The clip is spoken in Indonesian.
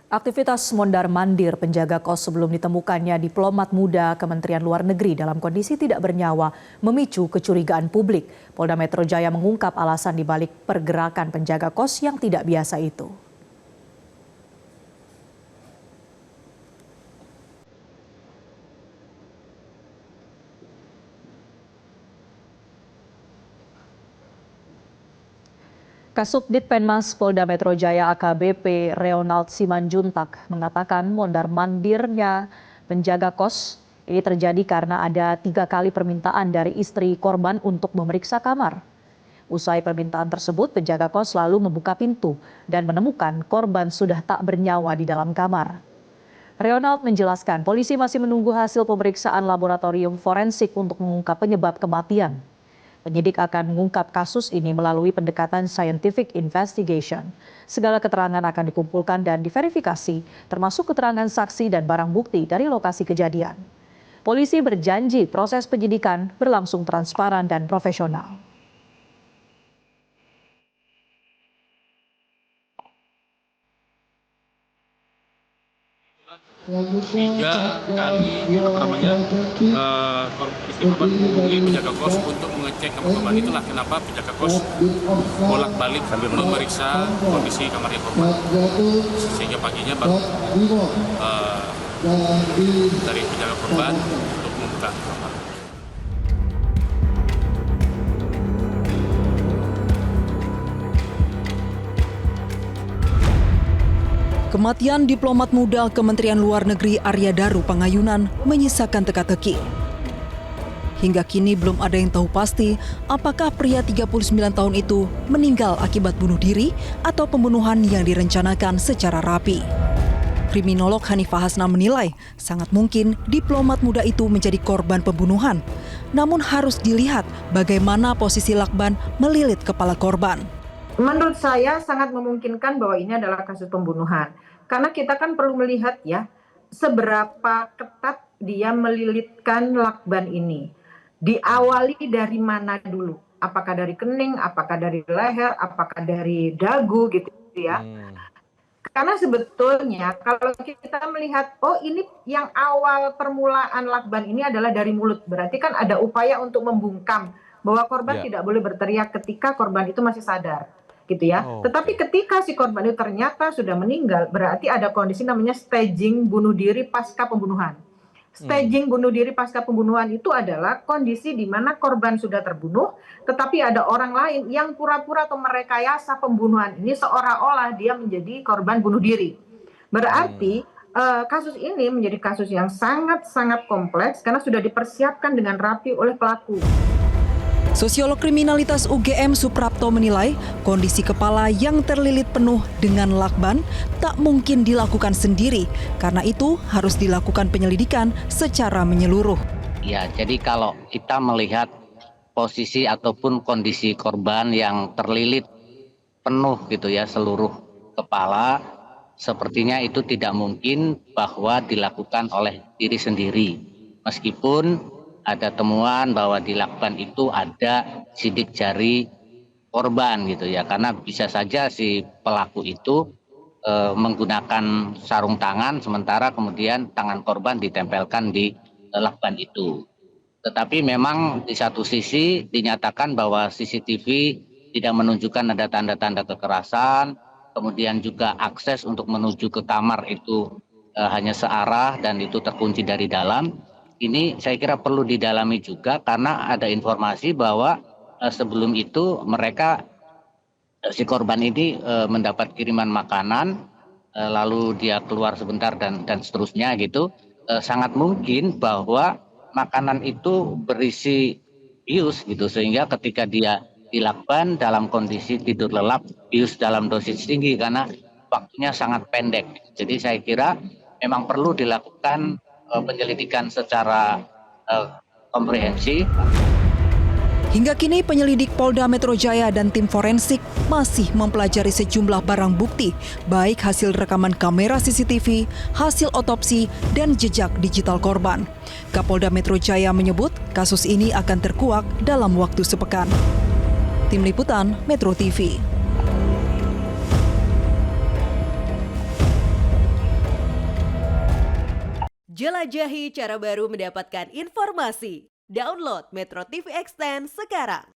Aktivitas mondar-mandir penjaga kos sebelum ditemukannya diplomat muda Kementerian Luar Negeri dalam kondisi tidak bernyawa memicu kecurigaan publik. Polda Metro Jaya mengungkap alasan dibalik pergerakan penjaga kos yang tidak biasa itu. Kasubdit Penmas Polda Metro Jaya AKBP Reonald Simanjuntak mengatakan mondar-mandirnya penjaga kos ini terjadi karena ada 3 kali permintaan dari istri korban untuk memeriksa kamar. Usai permintaan tersebut, penjaga kos lalu membuka pintu dan menemukan korban sudah tak bernyawa di dalam kamar. Reonald menjelaskan polisi masih menunggu hasil pemeriksaan laboratorium forensik untuk mengungkap penyebab kematian. Penyidik akan mengungkap kasus ini melalui pendekatan scientific investigation. Segala keterangan akan dikumpulkan dan diverifikasi, termasuk keterangan saksi dan barang bukti dari lokasi kejadian. Polisi berjanji proses penyidikan berlangsung transparan dan profesional. Tiga kali istri korban menghubungi penjaga kos untuk mengecek kamar korban. Itulah kenapa penjaga kos bolak-balik memeriksa kondisi kamarnya korban, sehingga paginya baru dari penjaga korban untuk membuka kamar. Kematian diplomat muda Kementerian Luar Negeri Arya Daru Pangayunan menyisakan teka-teki. Hingga kini belum ada yang tahu pasti apakah pria 39 tahun itu meninggal akibat bunuh diri atau pembunuhan yang direncanakan secara rapi. Kriminolog Hanifah Hasna menilai sangat mungkin diplomat muda itu menjadi korban pembunuhan. Namun harus dilihat bagaimana posisi lakban melilit kepala korban. Menurut saya sangat memungkinkan bahwa ini adalah kasus pembunuhan. Karena kita kan perlu melihat ya, seberapa ketat dia melilitkan lakban ini. Diawali dari mana dulu? Apakah dari kening, apakah dari leher, apakah dari dagu gitu ya. Karena sebetulnya kalau kita melihat, oh ini yang awal permulaan lakban ini adalah dari mulut. Berarti kan ada upaya untuk membungkam bahwa korban tidak boleh berteriak ketika korban itu masih sadar. Gitu ya. Tetapi ketika si korban itu ternyata sudah meninggal, berarti ada kondisi namanya staging bunuh diri pasca pembunuhan. Staging bunuh diri pasca pembunuhan itu adalah kondisi di mana korban sudah terbunuh, tetapi ada orang lain yang pura-pura atau merekayasa pembunuhan ini seolah-olah dia menjadi korban bunuh diri. Berarti kasus ini menjadi kasus yang sangat-sangat kompleks karena sudah dipersiapkan dengan rapi oleh pelaku. Sosiolog kriminalitas UGM Suprapto menilai kondisi kepala yang terlilit penuh dengan lakban tak mungkin dilakukan sendiri. Karena itu harus dilakukan penyelidikan secara menyeluruh. Ya, jadi kalau kita melihat posisi ataupun kondisi korban yang terlilit penuh gitu ya seluruh kepala, sepertinya itu tidak mungkin bahwa dilakukan oleh diri sendiri. Meskipun ada temuan bahwa di lakban itu ada sidik jari korban gitu ya, karena bisa saja si pelaku itu menggunakan sarung tangan sementara kemudian tangan korban ditempelkan di lakban itu. Tetapi memang di satu sisi dinyatakan bahwa CCTV tidak menunjukkan ada tanda-tanda kekerasan, kemudian juga akses untuk menuju ke kamar itu hanya searah dan itu terkunci dari dalam. Ini saya kira perlu didalami juga karena ada informasi bahwa sebelum itu mereka si korban ini mendapat kiriman makanan lalu dia keluar sebentar dan seterusnya gitu. Sangat mungkin bahwa makanan itu berisi bius gitu sehingga ketika dia dilakban dalam kondisi tidur lelap, bius dalam dosis tinggi karena waktunya sangat pendek. Jadi saya kira memang perlu dilakukan penyelidikan secara komprehensif. Hingga kini penyelidik Polda Metro Jaya dan tim forensik masih mempelajari sejumlah barang bukti, baik hasil rekaman kamera CCTV, hasil otopsi, dan jejak digital korban. Kapolda Metro Jaya menyebut kasus ini akan terkuak dalam waktu sepekan. Tim Liputan Metro TV. Jelajahi cara baru mendapatkan informasi. Download Metro TV Extend sekarang.